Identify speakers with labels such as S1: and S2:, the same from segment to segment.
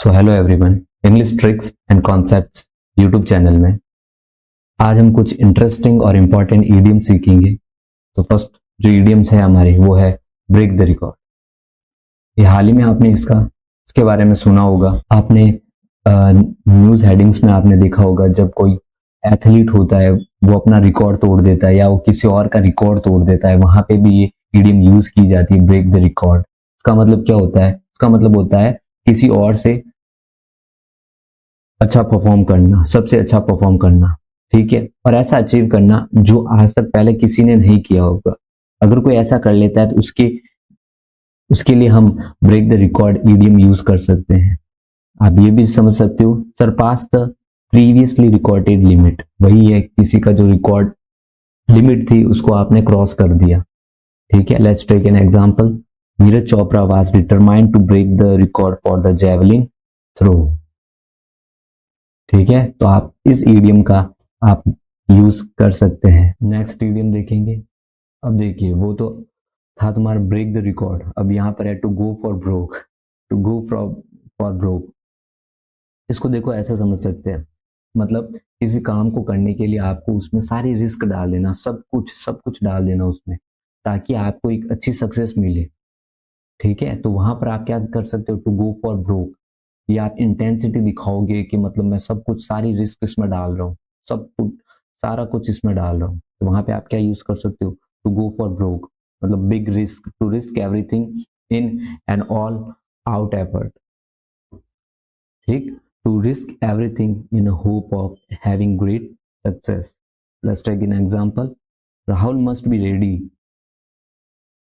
S1: So hello everyone, English tricks and concepts YouTube channel में आज हम कुछ इंटरेस्टिंग और इम्पोर्टेंट ईडियम सीखेंगे। तो फर्स्ट जो ईडियम्स है हमारी वो है ब्रेक द रिकॉर्ड। ये हाल ही में आपने इसके बारे में सुना होगा। आपने न्यूज़ हेडिंग्स में आपने देखा होगा, जब कोई एथलीट होता है वो अपना रिकॉर्ड तोड़ देता है या वो किसी और का रिकॉर्ड तोड़ देता है, वहां पे भी ये ईडियम यूज की जाती है, ब्रेक द रिकॉर्ड। इसका मतलब क्या होता है? इसका मतलब होता है किसी और से अच्छा परफॉर्म करना, सबसे अच्छा परफॉर्म करना, ठीक है, और ऐसा अचीव करना जो आज तक पहले किसी ने नहीं किया होगा। अगर कोई ऐसा कर लेता है तो उसके लिए हम break the record idiom use कर सकते हैं। आप ये भी समझ सकते हो, surpass the previously recorded limit. वही है, किसी का जो रिकॉर्ड लिमिट थी उसको आपने क्रॉस कर दिया, ठीक है। Let's take an example. Neeraj Chopra was determined to break the record for the javelin throw, ठीक है। तो आप इस ईडियम का आप यूज कर सकते हैं। नेक्स्ट ईडियम देखेंगे। अब देखिए, वो तो था तुम्हारा ब्रेक द रिकॉर्ड, अब यहाँ पर है to go for broke. To go for broke, इसको देखो ऐसा समझ सकते हैं, मतलब किसी काम को करने के लिए आपको उसमें सारी रिस्क डाल देना, सब कुछ डाल देना उसमें, ताकि आपको एक अच्छी सक्सेस मिले, ठीक है। तो वहां पर आप क्या कर सकते हो? To go for broke. ये आप इंटेंसिटी दिखाओगे कि मतलब मैं सब कुछ, सारी रिस्क इसमें डाल रहा हूँ, सब कुछ, सारा कुछ इसमें डाल रहा हूँ। तो वहां पे आप क्या यूज कर सकते हो? टू गो फॉर ब्रोक, मतलब big risk, to risk everything in an all out effort, ठीक। To risk everything in hope of having great success. Let's take an example. Rahul must be ready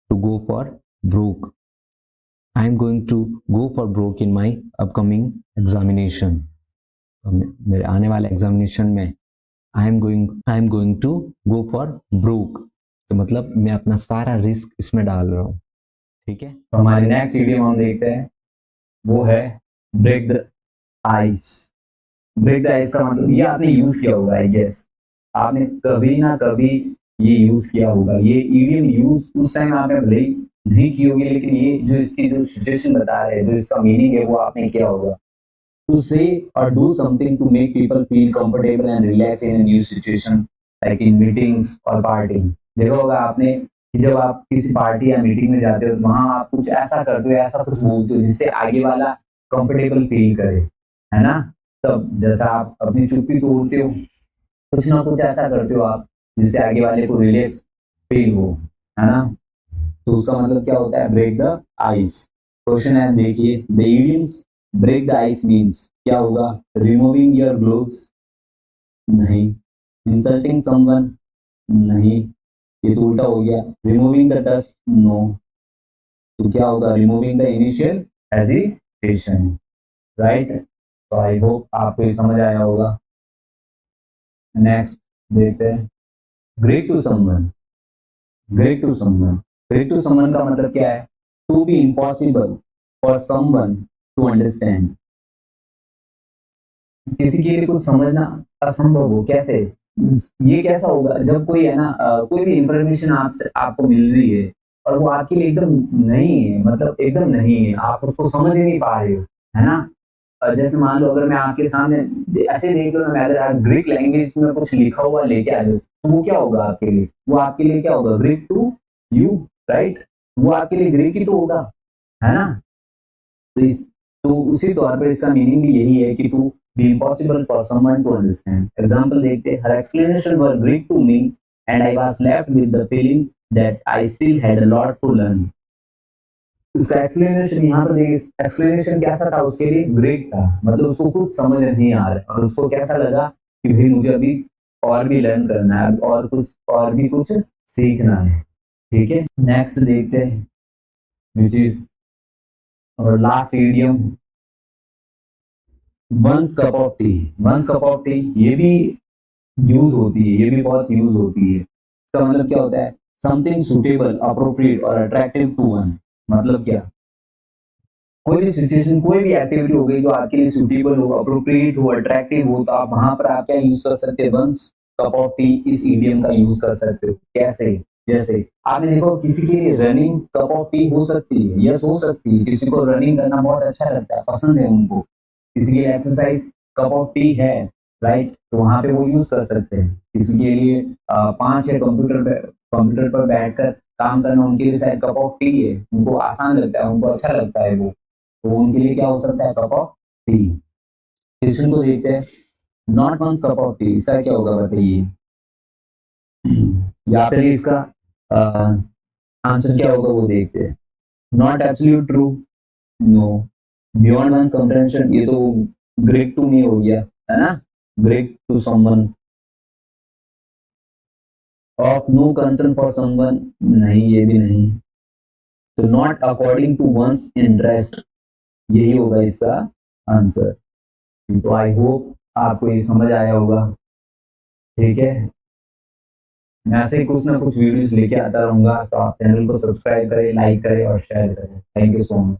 S1: to go for broke. I am going to go for broke in my upcoming examination. मेरे आने वाले examination में I am going to go for broke। तो मतलब मैं अपना सारा risk इसमें डाल रहा हूँ, ठीक है। तो हमारे नेक्स्ट वीडियो हम देखते हैं, वो है break the ice. Break the ice का मतलब ये आपने यूज किया होगा, आई गेस आपने कभी ना कभी ये यूज किया होगा। ये ईडियम यूज उस टाइम आपने भले ही नहीं की होगी, लेकिन ये जो इसकी जो सिचुएशन बता रहे हैं, जो इसका मीनिंग है, वो आपने किया होगा। To say or do something to make people feel comfortable and relax in a new situation, like in meetings or party. देखा होगा आपने कि जब आप किसी पार्टी या मीटिंग में जाते हो तो वहां आप कुछ ऐसा करते हो, ऐसा कुछ बोलते हो जिससे आगे वाला कंफर्टेबल फील करे, है ना। तब जैसा आप अपनी चुप्पी तोड़ते हो, कुछ ना कुछ ऐसा करते हो आप जिससे आगे वाले को रिलैक्स फील हो, है ना। तो उसका मतलब क्या होता है? Break the ice. क्वेश्चन है, देखिए, the idioms break the ice means क्या होगा? रिमूविंग योर ग्लोव्स, नहीं। इंसल्टिंग समवन, नहीं, ये तो उल्टा हो गया। Removing the dust, no. तो क्या होगा? Removing the initial hesitation, right. तो आई होप आपको ये समझ आया होगा। नेक्स्ट देखते हैं, Greek to someone. Greek to someone, Greek to someone का मतलब क्या है? To be impossible for someone to understand. किसी के लिए कुछ समझना असंभव हो, कैसे? ये कैसा होगा? जब कोई है ना, कोई भी इंफॉर्मेशन आपको मिल रही है और वो आपके लिए एकदम नहीं है, मतलब एकदम नहीं है, आप उसको समझ ही नहीं पा रहे हो, है ना। जैसे मान लो, अगर मैं आपके सामने ऐसे देख लो ना, मैं अगर आप ग्रीक लैंग्वेज में कुछ लिखा हुआ लेके आ जाओ, तो वो क्या होगा आपके लिए? वो आपके लिए क्या होगा? Greek to you, right. वो आपके लिए ग्रीक ही तो होगा, है ना। तो उसी तौर पर इसका मीनिंग भी यही है कि to be impossible for someone to understand. Example देखते हैं। हर explanation were Greek to me and I was left with the feeling that I still had a lot to learn. उसका एक्सप्लेनेशन यहाँ पर देखिए, एक्सप्लेनेशन कैसा था? उसके लिए ग्रेट था, मतलब उसको कुछ समझ नहीं आ रहा और उसको कैसा लगा कि भाई मुझे अभी और भी लर्न करना है, और भी कुछ सीखना है, ठीक है। नेक्स्ट देखते हैं, which is our last idiom, one's cup of tea. One's cup of tea ये भी यूज होती है, ये भी बहुत यूज होती है। इसका मतलब क्या होता है? समथिंग सुटेबल, अप्रोप्रिएट और अट्रैक्टिव टू वन। मतलब क्या? कोई भी सिचुएशन, कोई भी एक्टिविटी हो गई जो आपके लिए सुटेबल हो, अप्रोप्रिएट हो, अट्रैक्टिव हो, तो आप वहां पर आप क्या यूज कर सकते हैं? वंस कप ऑफ टी इस ईडियम का यूज कर सकते हो। कैसे? जैसे आपने देखो, किसी के लिए रनिंग कप ऑफ टी हो सकती है, यस हो सकती है। किसी को रनिंग करना बहुत अच्छा लगता है, पसंद है उनको,
S2: किसी के लिए एक्सरसाइज कप ऑफ टी है, राइट, तो वहां पे वो यूज कर सकते हैं। किसी के लिए 5 है कंप्यूटर पर बैठकर काम करना, उनके लिए शायद कप ऑफ टी है, उनको आसान लगता है, उनको अच्छा लगता है वो, तो उनके लिए क्या हो सकता है, कप ऑफ टी। क्वेश्चन को देखते हैं, not one's cup of tea, इसका क्या होगा बताइए, या फिर इसका आंसर क्या होगा वो देखते हैं। Not absolute true, no. Beyond one comprehension, ये तो ग्रेट टू मी हो गया, है ना, Greek to someone. Of no concern for someone, नहीं ये भी नहीं। तो not according to one's interest, यही होगा इसका आंसर। तो आई होप आपको ये समझ आया होगा, ठीक है। मैं ऐसे ही कुछ ना कुछ वीडियोस लेके आता रहूंगा, तो आप चैनल को सब्सक्राइब करें, लाइक करें और शेयर करें। Thank you so much.